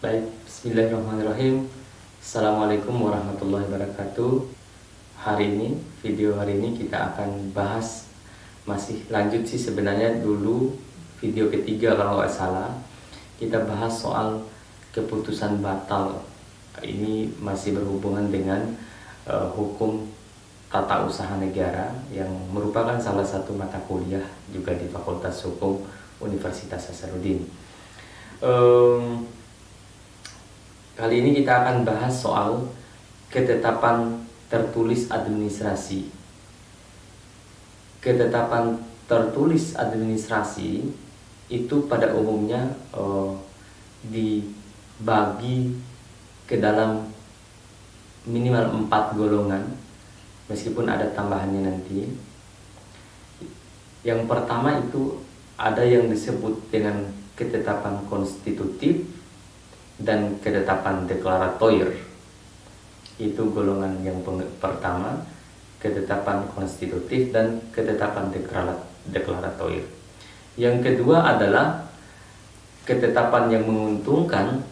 Baik, bismillahirrahmanirrahim. Assalamualaikum warahmatullahi wabarakatuh. Video hari ini kita akan bahas, masih lanjut sih sebenarnya, dulu video ketiga kalau nggak salah. Kita bahas soal keputusan batal. Ini masih berhubungan dengan hukum tata usaha negara yang merupakan salah satu mata kuliah juga di Fakultas Hukum Universitas Hasanuddin. Kali ini kita akan bahas soal ketetapan tertulis administrasi. Ketetapan tertulis administrasi itu pada umumnya dibagi ke dalam minimal 4 golongan, meskipun ada tambahannya nanti. Yang pertama itu ada yang disebut dengan ketetapan konstitutif dan ketetapan deklaratoir. Itu golongan yang pertama, ketetapan konstitutif dan ketetapan deklaratoir. Yang kedua adalah ketetapan yang menguntungkan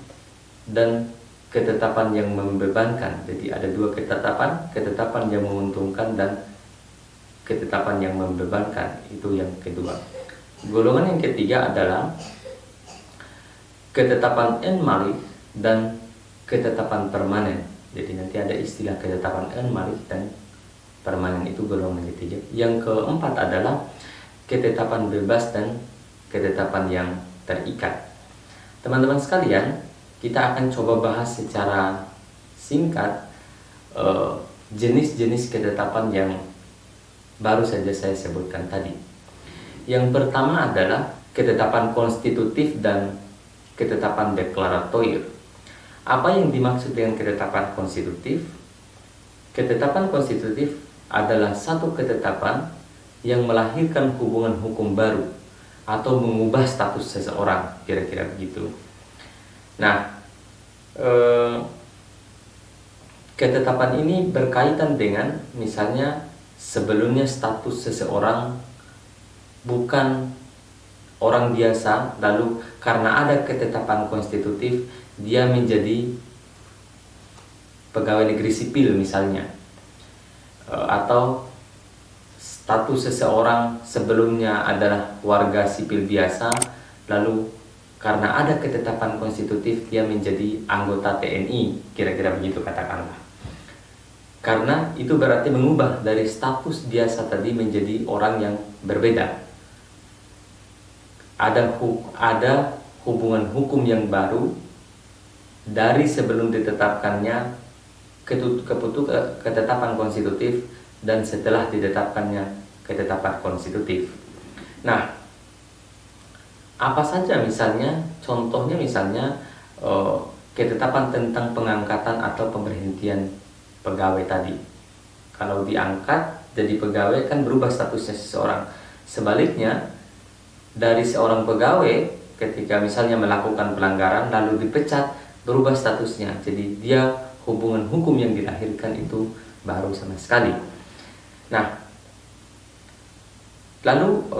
dan ketetapan yang membebankan. Jadi ada dua ketetapan yang menguntungkan dan ketetapan yang membebankan. Itu yang kedua. Golongan yang ketiga adalah ketetapan en-malik dan ketetapan permanen. Jadi nanti ada istilah ketetapan en-malik dan permanen, itu golongan ketiga. Yang keempat adalah ketetapan bebas dan ketetapan yang terikat. Teman-teman sekalian, kita akan coba bahas secara singkat jenis-jenis ketetapan yang baru saja saya sebutkan tadi. Yang pertama adalah ketetapan konstitutif dan ketetapan deklaratoir. Apa yang dimaksud dengan ketetapan konstitutif? Ketetapan konstitutif adalah satu ketetapan yang melahirkan hubungan hukum baru atau mengubah status seseorang, kira-kira begitu. Nah, ketetapan ini berkaitan dengan, misalnya, sebelumnya status seseorang bukan orang biasa, lalu karena ada ketetapan konstitutif dia menjadi pegawai negeri sipil misalnya, atau status seseorang sebelumnya adalah warga sipil biasa, lalu karena ada ketetapan konstitutif dia menjadi anggota TNI, kira-kira begitu katakanlah. Karena itu berarti mengubah dari status biasa tadi menjadi orang yang berbeda. Ada hubungan hukum yang baru dari sebelum ditetapkannya ketetapan konstitutif dan setelah ditetapkannya ketetapan konstitutif. Nah, apa saja misalnya? Contohnya misalnya ketetapan tentang pengangkatan atau pemberhentian pegawai tadi. Kalau diangkat jadi pegawai kan berubah statusnya seseorang. Sebaliknya, dari seorang pegawai ketika misalnya melakukan pelanggaran lalu dipecat, berubah statusnya. Jadi dia hubungan hukum yang dilahirkan itu baru sama sekali. Nah, lalu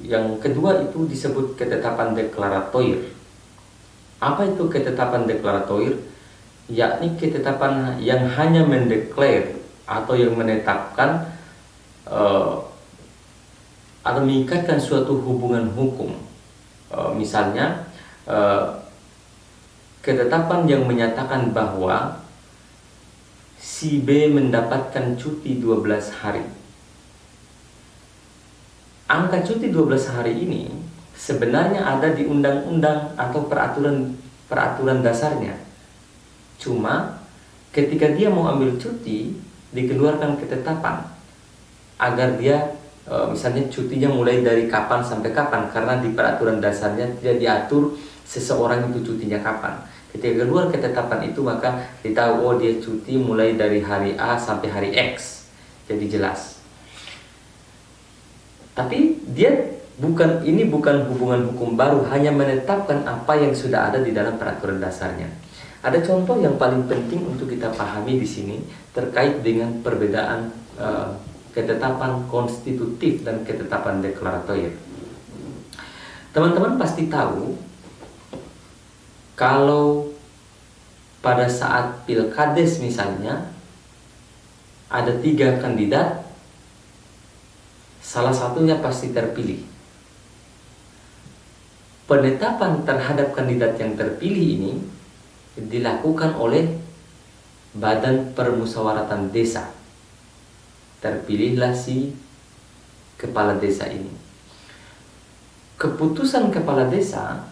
yang kedua itu disebut ketetapan deklaratoir. Apa itu ketetapan deklaratoir? Yakni ketetapan yang hanya mendeklar atau yang menetapkan atau mengikatkan suatu hubungan hukum. Misalnya ketetapan yang menyatakan bahwa si B mendapatkan cuti 12 hari. Angka cuti 12 hari ini sebenarnya ada di undang-undang atau peraturan dasarnya. Cuma ketika dia mau ambil cuti, dikeluarkan ketetapan agar dia misalnya cutinya mulai dari kapan sampai kapan, karena di peraturan dasarnya tidak diatur seseorang itu cutinya kapan. Ketika keluar ketetapan itu maka ditahu, oh dia cuti mulai dari hari A sampai hari X, jadi jelas. Tapi ini bukan hubungan hukum baru, hanya menetapkan apa yang sudah ada di dalam peraturan dasarnya. Ada contoh yang paling penting untuk kita pahami di sini terkait dengan perbedaan ketetapan konstitutif dan ketetapan deklaratoir. Teman-teman pasti tahu Kalau pada saat pilkades misalnya ada 3 kandidat, salah satunya pasti terpilih. Penetapan terhadap kandidat yang terpilih ini dilakukan oleh Badan Permusyawaratan Desa. Terpilihlah si kepala desa ini. Keputusan kepala desa,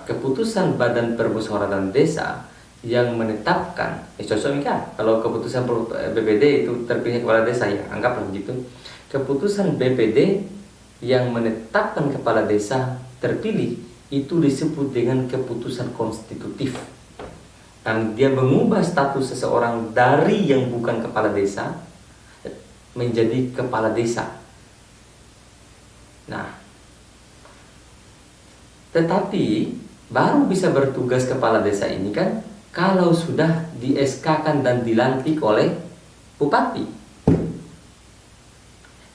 keputusan Badan Permusyawaratan Desa yang menetapkan, cocok kan? Kalau keputusan BPD itu terpilih kepala desa, ya anggaplah begitu. Keputusan BPD yang menetapkan kepala desa terpilih itu disebut dengan keputusan konstitutif. Dan dia mengubah status seseorang dari yang bukan kepala desa menjadi kepala desa. Nah, tetapi baru bisa bertugas kepala desa ini kan kalau sudah di SK-kan dan dilantik oleh bupati.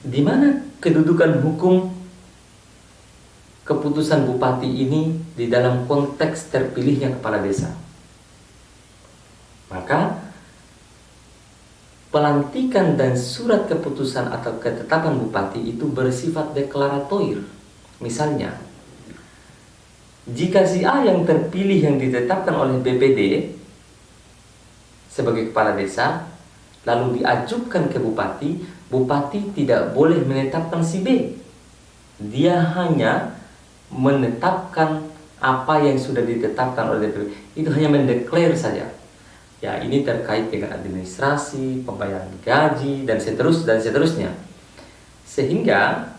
Di mana kedudukan hukum keputusan bupati ini di dalam konteks terpilihnya kepala desa? Maka pelantikan dan surat keputusan atau ketetapan bupati itu bersifat deklaratoir. Misalnya, jika si A yang terpilih yang ditetapkan oleh BPD sebagai kepala desa lalu diajukan ke bupati, bupati tidak boleh menetapkan si B. Dia hanya menetapkan apa yang sudah ditetapkan oleh BPD. Itu hanya mendeklar saja. Ya, ini terkait dengan administrasi, pembayaran gaji, dan seterusnya. Sehingga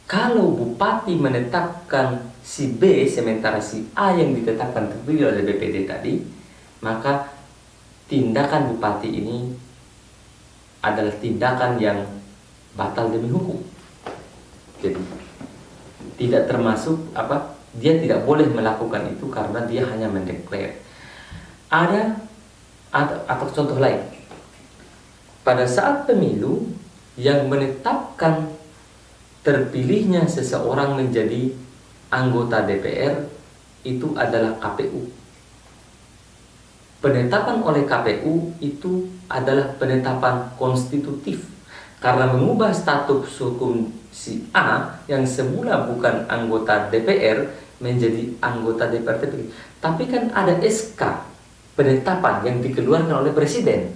kalau bupati menetapkan si B sementara si A yang ditetapkan terpilih oleh BPD tadi, maka tindakan bupati ini adalah tindakan yang batal demi hukum. Jadi tidak termasuk dia tidak boleh melakukan itu karena dia hanya mendeklar. Ada atau contoh lain, pada saat pemilu yang menetapkan terpilihnya seseorang menjadi anggota DPR itu adalah KPU. Penetapan oleh KPU itu adalah penetapan konstitutif karena mengubah status hukum si A yang semula bukan anggota DPR menjadi anggota DPR terpilih. Tapi kan ada SK penetapan yang dikeluarkan oleh presiden.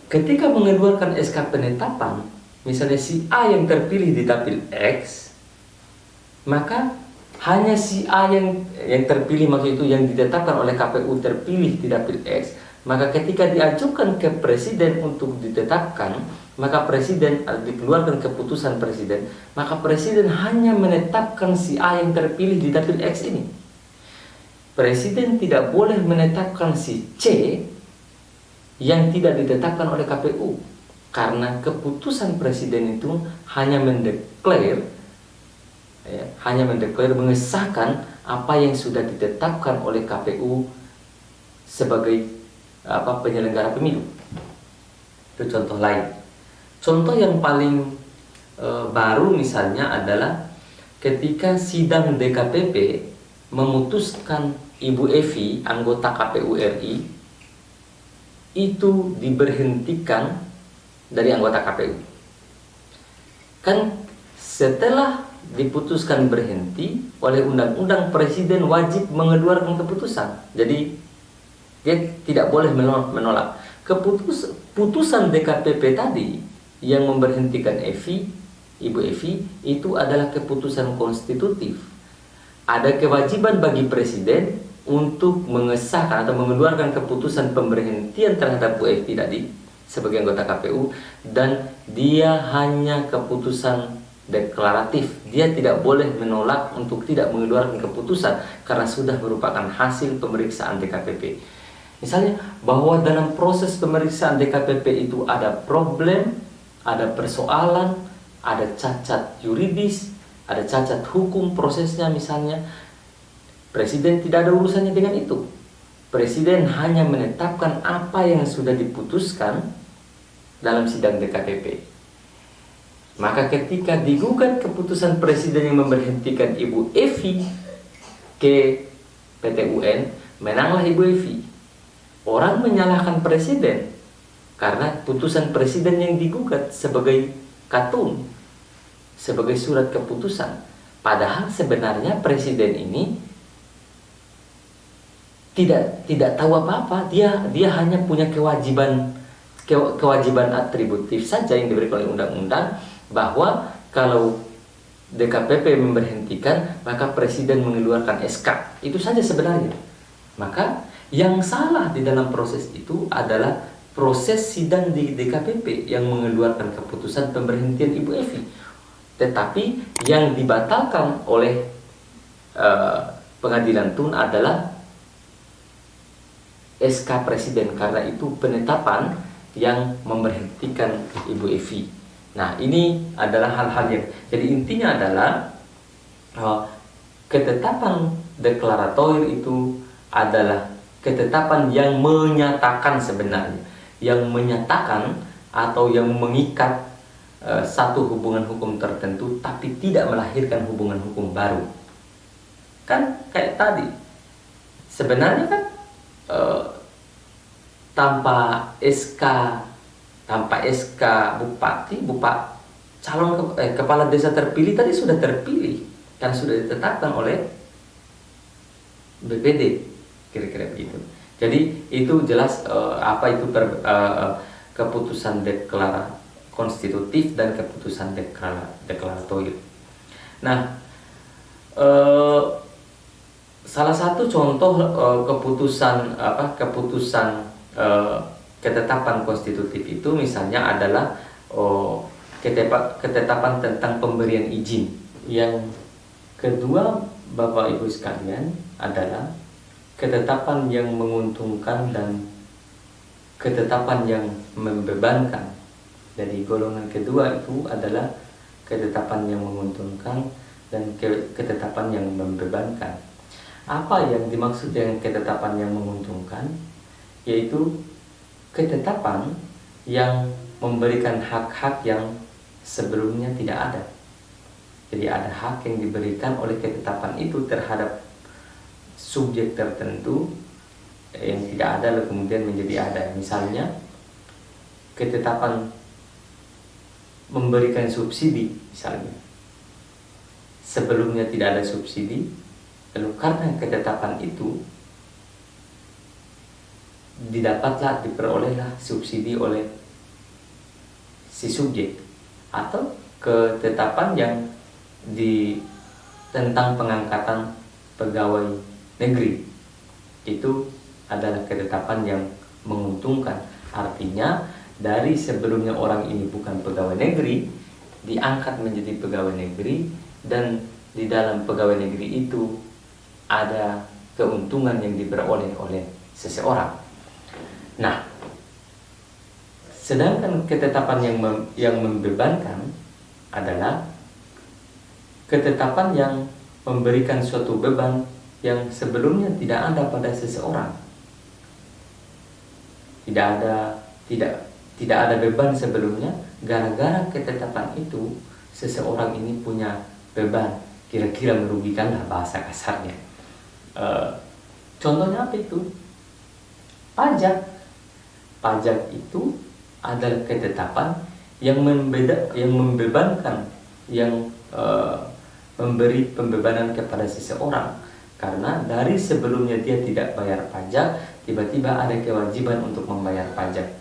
Ketika mengeluarkan SK penetapan, misalnya si A yang terpilih di dapil X, maka hanya si A yang terpilih, maksud itu yang ditetapkan oleh KPU terpilih di dapil X, maka ketika diajukan ke presiden untuk ditetapkan, maka presiden dikeluarkan keputusan presiden, maka presiden hanya menetapkan si A yang terpilih di dapil X ini. Presiden tidak boleh menetapkan si C yang tidak ditetapkan oleh KPU karena keputusan presiden itu hanya mendeklar, mengesahkan apa yang sudah ditetapkan oleh KPU sebagai penyelenggara pemilu. Itu contoh lain. Contoh yang paling baru misalnya adalah ketika sidang DKPP memutuskan Ibu Evi, anggota KPU RI, itu diberhentikan dari anggota KPU. Kan setelah diputuskan berhenti oleh undang-undang, presiden wajib mengeluarkan keputusan. Jadi dia tidak boleh menolak. Putusan DKPP tadi yang memberhentikan Ibu Evi itu adalah keputusan konstitutif. Ada kewajiban bagi presiden untuk mengesahkan atau mengeluarkan keputusan pemberhentian terhadap Bu Evi tadi sebagai anggota KPU, dan dia hanya keputusan deklaratif. Dia tidak boleh menolak untuk tidak mengeluarkan keputusan karena sudah merupakan hasil pemeriksaan DKPP. Misalnya bahwa dalam proses pemeriksaan DKPP itu ada problem, ada persoalan, ada cacat yuridis, ada cacat hukum prosesnya misalnya, presiden tidak ada urusannya dengan itu. Presiden hanya menetapkan apa yang sudah diputuskan dalam sidang DKPP. Maka ketika digugat keputusan presiden yang memberhentikan Ibu Evi ke PT UN, menanglah Ibu Evi. Orang menyalahkan presiden karena putusan presiden yang digugat sebagai katun, sebagai surat keputusan. Padahal sebenarnya presiden ini tidak tahu apa-apa. Dia hanya punya kewajiban atributif saja yang diberikan oleh undang-undang, bahwa kalau DKPP memberhentikan, maka presiden mengeluarkan SK. Itu saja sebenarnya. Maka yang salah di dalam proses itu adalah proses sidang di DKPP yang mengeluarkan keputusan pemberhentian Ibu Evi. Tetapi yang dibatalkan oleh pengadilan TUN adalah SK presiden, karena itu penetapan yang memberhentikan Ibu Evi. Nah, ini adalah hal-hal yang, jadi intinya adalah ketetapan deklaratoir itu adalah ketetapan yang menyatakan sebenarnya, yang menyatakan atau yang mengikat satu hubungan hukum tertentu, tapi tidak melahirkan hubungan hukum baru. Kan kayak tadi, sebenarnya kan tanpa SK bupati, kepala desa terpilih tadi sudah terpilih, kan sudah ditetapkan oleh BPD, kira-kira begitu. Jadi itu jelas apa itu keputusan konstitutif dan keputusan deklaratoir. Nah, salah satu contoh keputusan ketetapan konstitutif itu misalnya adalah ketetapan tentang pemberian izin. Yang kedua, Bapak Ibu sekalian, adalah ketetapan yang menguntungkan dan ketetapan yang membebankan. Jadi golongan kedua itu adalah ketetapan yang menguntungkan dan ketetapan yang membebankan. Apa yang dimaksud dengan ketetapan yang menguntungkan? Yaitu ketetapan yang memberikan hak-hak yang sebelumnya tidak ada. Jadi ada hak yang diberikan oleh ketetapan itu terhadap subjek tertentu yang tidak ada lalu kemudian menjadi ada. Misalnya ketetapan memberikan subsidi, misalnya sebelumnya tidak ada subsidi, lalu karena ketetapan itu diperolehlah subsidi oleh si subjek. Atau ketetapan yang tentang pengangkatan pegawai negeri, itu adalah ketetapan yang menguntungkan. Artinya dari sebelumnya orang ini bukan pegawai negeri, diangkat menjadi pegawai negeri, dan di dalam pegawai negeri itu ada keuntungan yang diperoleh oleh seseorang. Nah, sedangkan ketetapan yang membebankan adalah ketetapan yang memberikan suatu beban yang sebelumnya tidak ada pada seseorang. Tidak ada beban sebelumnya, gara-gara ketetapan itu seseorang ini punya beban, kira-kira merugikanlah bahasa kasarnya. Contohnya apa itu? Pajak itu adalah ketetapan yang membebankan, yang memberi pembebanan kepada seseorang, karena dari sebelumnya dia tidak bayar pajak, tiba-tiba ada kewajiban untuk membayar pajak.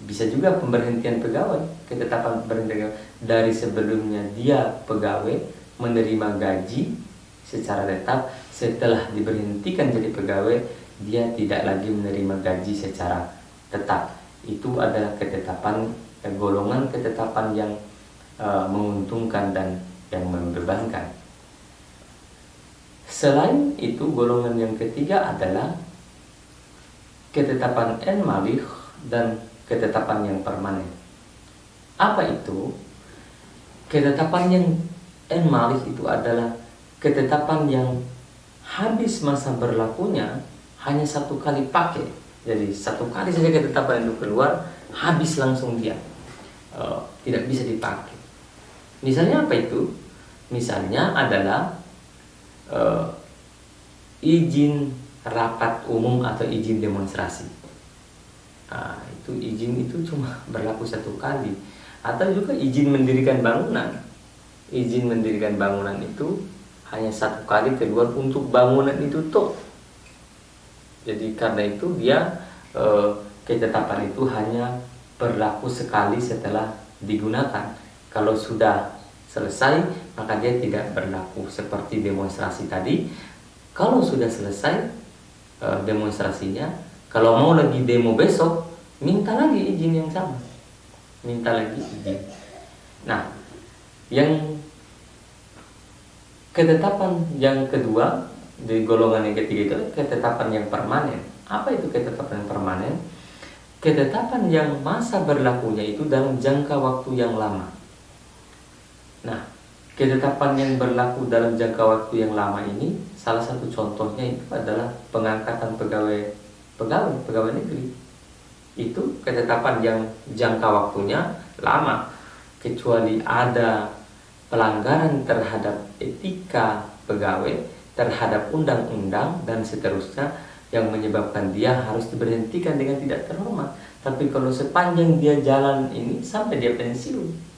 Bisa juga pemberhentian pegawai, ketetapan pemberhentian pegawai, dari sebelumnya dia pegawai menerima gaji secara tetap, setelah diberhentikan jadi pegawai dia tidak lagi menerima gaji secara tetap. Itu adalah ketetapan, golongan ketetapan yang menguntungkan dan yang membebankan. Selain itu, golongan yang ketiga adalah ketetapan en-malikh dan ketetapan yang permanen. Apa itu? Ketetapan yang en-malikh itu adalah ketetapan yang habis masa berlakunya hanya satu kali pakai. Jadi satu kali saja ketetapan itu keluar, habis langsung dia, tidak bisa dipakai. Misalnya apa itu? Misalnya adalah izin rapat umum atau izin demonstrasi. Nah, itu izin itu cuma berlaku 1 kali. Atau juga izin mendirikan bangunan. Izin mendirikan bangunan itu hanya 1 kali keluar untuk bangunan itu toh. Jadi karena itu dia ketetapan itu hanya berlaku sekali setelah digunakan. Kalau sudah selesai maka dia tidak berlaku, seperti demonstrasi tadi. Kalau sudah selesai demonstrasinya, kalau mau lagi demo besok, minta lagi izin yang sama, minta lagi izin. Nah, yang ketetapan yang kedua di golongan yang ketiga itu ketetapan yang permanen. Apa itu ketetapan yang permanen? Ketetapan yang masa berlakunya itu dalam jangka waktu yang lama. Nah, ketetapan yang berlaku dalam jangka waktu yang lama ini, salah satu contohnya itu adalah pengangkatan pegawai negeri. Itu ketetapan yang jangka waktunya lama, kecuali ada pelanggaran terhadap etika pegawai, terhadap undang-undang dan seterusnya yang menyebabkan dia harus diberhentikan dengan tidak terhormat. Tapi kalau sepanjang dia jalan ini sampai dia pensiun,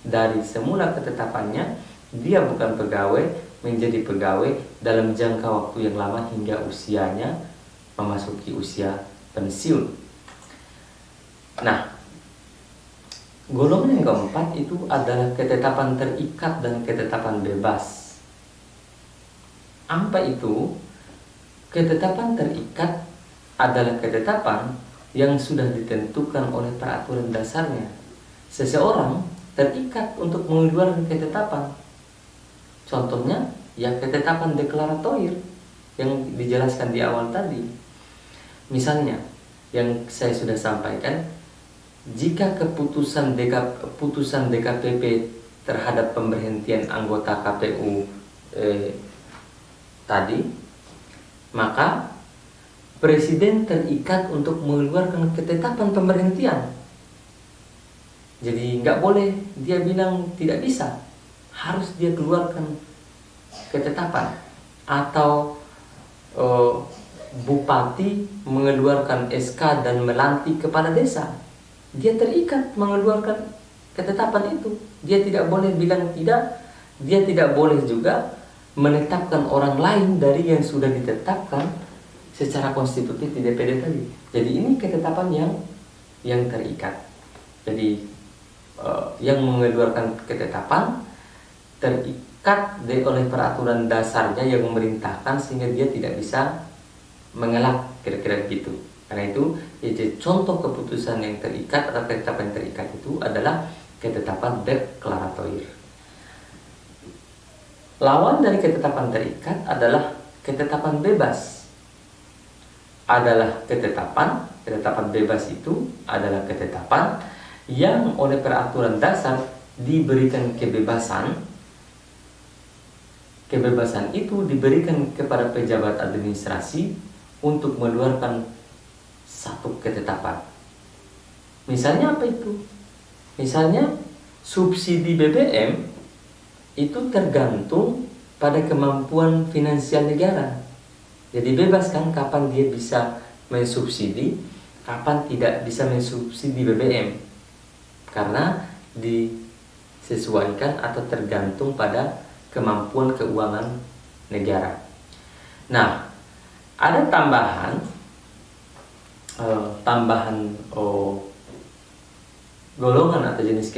dari semula ketetapannya dia bukan pegawai menjadi pegawai dalam jangka waktu yang lama hingga usianya memasuki usia pensiun. Nah, golongan yang keempat itu adalah ketetapan terikat dan ketetapan bebas. Apa itu? Ketetapan terikat adalah ketetapan yang sudah ditentukan oleh peraturan dasarnya. Seseorang terikat untuk mengeluarkan ketetapan. Contohnya, ya ketetapan deklaratoir yang dijelaskan di awal tadi. Misalnya, yang saya sudah sampaikan, jika keputusan DKPP terhadap pemberhentian anggota KPU tadi, maka Presiden terikat untuk mengeluarkan ketetapan pemberhentian. Jadi nggak boleh dia bilang tidak bisa, harus dia keluarkan ketetapan. Atau bupati mengeluarkan SK dan melantik kepala desa, dia terikat mengeluarkan ketetapan itu. Dia tidak boleh bilang tidak. Dia tidak boleh juga menetapkan orang lain dari yang sudah ditetapkan secara konstitutif di DPD tadi. Jadi ini ketetapan yang terikat. Jadi yang mengeluarkan ketetapan terikat oleh peraturan dasarnya yang memerintahkan, sehingga dia tidak bisa mengelak, kira-kira begitu. Karena itu, contoh keputusan yang terikat atau ketetapan yang terikat itu adalah ketetapan deklaratoir. Lawan dari ketetapan terikat adalah ketetapan bebas. Ketetapan bebas itu adalah ketetapan yang oleh peraturan dasar diberikan kebebasan. Kebebasan itu diberikan kepada pejabat administrasi untuk mengeluarkan satu ketetapan. Misalnya apa itu? Misalnya subsidi BBM itu tergantung pada kemampuan finansial negara. Jadi bebas kan kapan dia bisa mensubsidi, kapan tidak bisa mensubsidi BBM. Karena disesuaikan atau tergantung pada kemampuan keuangan negara. Nah, ada tambahan golongan atau jenis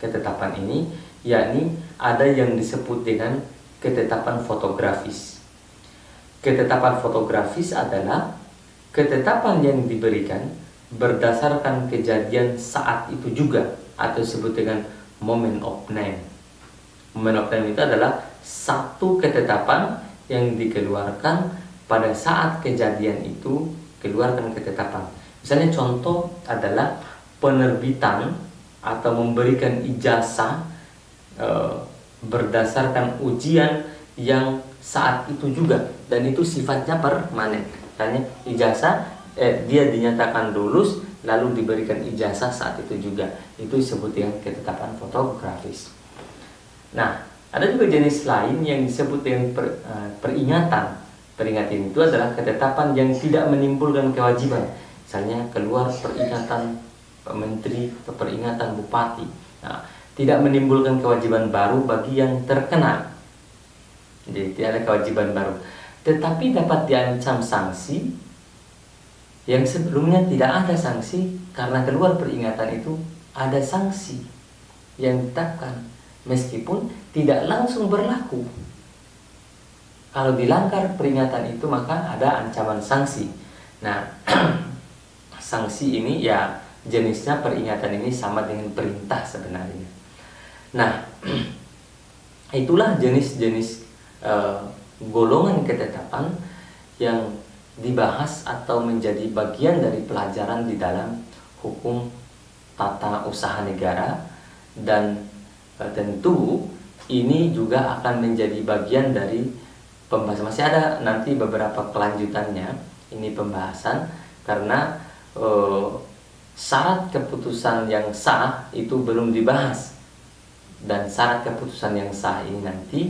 ketetapan ini, yakni ada yang disebut dengan ketetapan fotografis. Ketetapan fotografis adalah ketetapan yang diberikan berdasarkan kejadian saat itu juga, atau disebut dengan moment of name. Moment of name itu adalah satu ketetapan yang dikeluarkan pada saat kejadian itu keluarkan ketetapan. Misalnya contoh adalah penerbitan atau memberikan ijazah berdasarkan ujian yang saat itu juga, dan itu sifatnya permanen. Misalnya ijazah dia dinyatakan lulus lalu diberikan ijazah saat itu juga, itu disebut dengan ketetapan fotografis. Nah, ada juga jenis lain yang disebut dengan peringatan. Peringatan itu adalah ketetapan yang tidak menimbulkan kewajiban. Misalnya keluar peringatan menteri atau peringatan bupati. Nah, tidak menimbulkan kewajiban baru bagi yang terkena. Jadi tidak ada kewajiban baru. Tetapi dapat diancam sanksi yang sebelumnya tidak ada sanksi, karena keluar peringatan itu ada sanksi yang ditetapkan meskipun tidak langsung berlaku. Kalau dilanggar peringatan itu maka ada ancaman sanksi. Nah, sanksi ini ya jenisnya peringatan ini sama dengan perintah sebenarnya. Nah, itulah jenis-jenis golongan ketetapan yang dibahas atau menjadi bagian dari pelajaran di dalam hukum tata usaha negara, dan tentu ini juga akan menjadi bagian dari pembahasan. Masih ada nanti beberapa kelanjutannya ini pembahasan, karena syarat keputusan yang sah itu belum dibahas, dan syarat keputusan yang sah ini nanti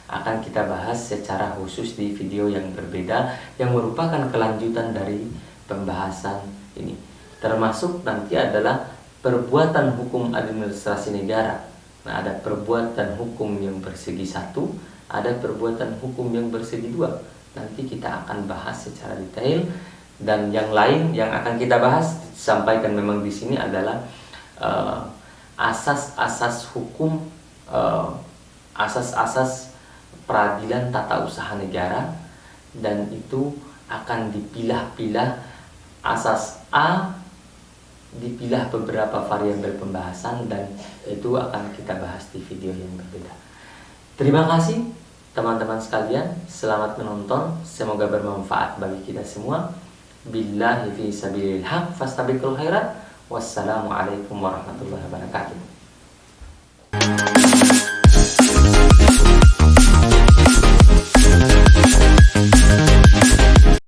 akan kita bahas secara khusus di video yang berbeda yang merupakan kelanjutan dari pembahasan ini. Termasuk nanti adalah perbuatan hukum administrasi negara. Nah, ada perbuatan hukum yang bersegi satu, ada perbuatan hukum yang bersegi dua. Nanti kita akan bahas secara detail, dan yang lain yang akan kita bahas disampaikan memang di sini adalah asas-asas hukum, asas-asas peradilan tata usaha negara, dan itu akan dipilah-pilah. Asas A dipilah beberapa variabel pembahasan, dan itu akan kita bahas di video yang berbeda. Terima kasih teman-teman sekalian, selamat menonton, semoga bermanfaat bagi kita semua. Billahi fi sabilil haq fastabiqul khairat. Wassalamualaikum warahmatullahi wabarakatuh.